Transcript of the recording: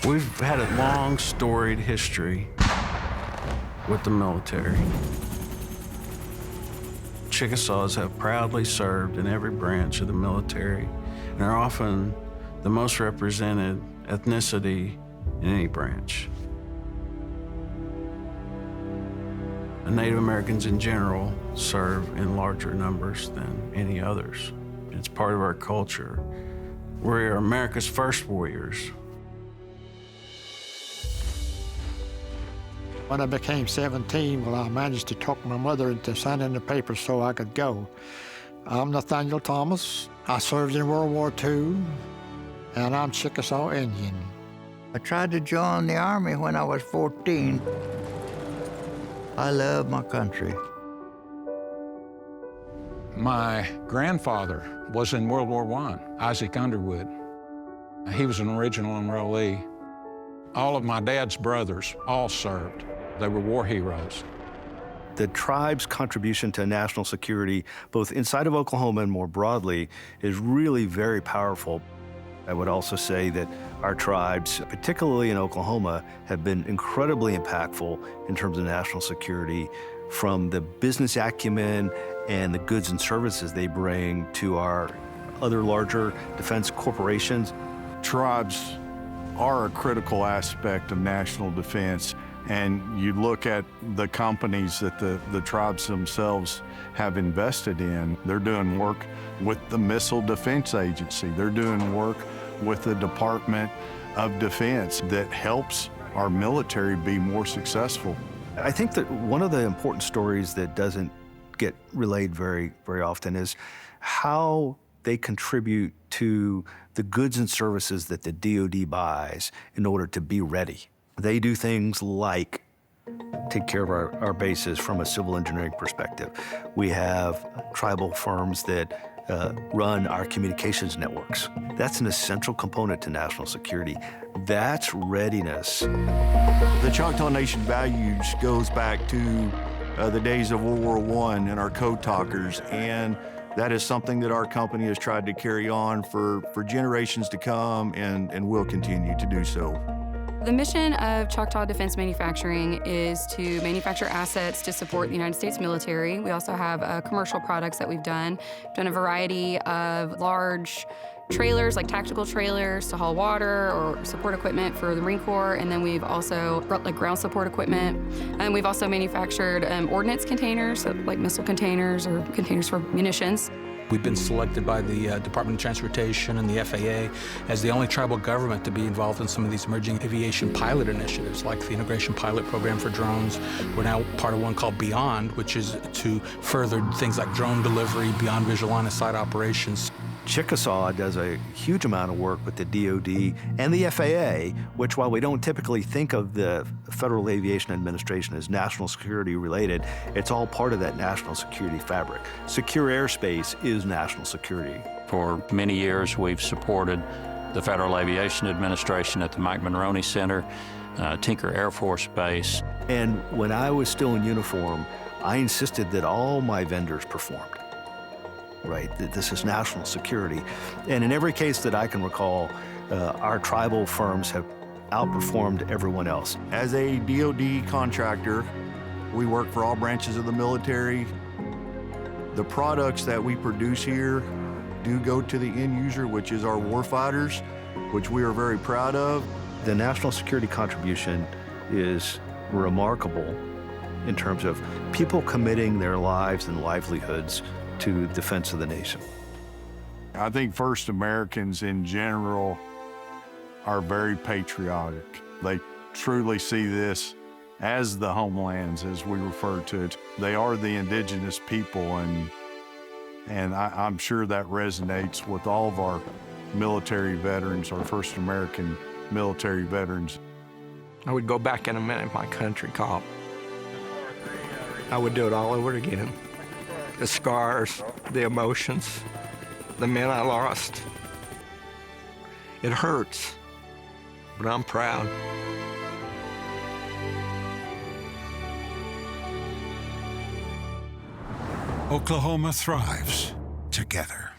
We've had a long, storied history with the military. Chickasaws have proudly served in every branch of the military and are often the most represented ethnicity in any branch. Native Americans in general serve in larger numbers than any others. It's part of our culture. We're America's first warriors. When I became 17, I managed to talk my mother into signing the papers so I could go. I'm Nathaniel Thomas. I served in World War II, and I'm Chickasaw Indian. I tried to join the Army when I was 14. I love my country. My grandfather was in World War I, Isaac Underwood. He was an original enrollee. All of my dad's brothers all served. They were war heroes. The tribe's contribution to national security, both inside of Oklahoma and more broadly, is really very powerful. I would also say that our tribes, particularly in Oklahoma, have been incredibly impactful in terms of national security, from the business acumen and the goods and services they bring to our other larger defense corporations. Tribes are a critical aspect of national defense, and you look at the companies that the tribes themselves have invested in. They're doing work with the Missile Defense Agency. They're doing work with the Department of Defense that helps our military be more successful. I think that one of the important stories that doesn't get relayed very, very often is how they contribute to the goods and services that the DoD buys in order to be ready. They do things like take care of our bases from a civil engineering perspective. We have tribal firms that run our communications networks. That's an essential component to national security. That's readiness. The Choctaw Nation values goes back to the days of World War I and our code talkers, and that is something that our company has tried to carry on for generations to come and will continue to do so. The mission of Choctaw Defense Manufacturing is to manufacture assets to support the United States military. We also have commercial products that we've done. We've done a variety of large trailers, like tactical trailers to haul water or support equipment for the Marine Corps, and then we've also brought like ground support equipment. And we've also manufactured ordnance containers, so like missile containers or containers for munitions. We've been selected by the Department of Transportation and the FAA as the only tribal government to be involved in some of these emerging aviation pilot initiatives, like the Integration Pilot Program for drones. We're now part of one called Beyond, which is to further things like drone delivery, beyond visual line of sight operations. Chickasaw does a huge amount of work with the DoD and the FAA, which, while we don't typically think of the Federal Aviation Administration as national security related, it's all part of that national security fabric. Secure airspace is national security. For many years, we've supported the Federal Aviation Administration at the Mike Monroney Center, Tinker Air Force Base. And when I was still in uniform, I insisted that all my vendors performed. Right, that this is national security. And in every case that I can recall, our tribal firms have outperformed everyone else. As a DoD contractor, we work for all branches of the military. The products that we produce here do go to the end user, which is our warfighters, which we are very proud of. The national security contribution is remarkable in terms of people committing their lives and livelihoods to defense of the nation. I think First Americans in general are very patriotic. They truly see this as the homelands, as we refer to it. They are the indigenous people, and I'm sure that resonates with all of our military veterans, our First American military veterans. I would go back in a minute, my country call. I would do it all over again. The scars, the emotions, the men I lost. It hurts, but I'm proud. Oklahoma thrives together.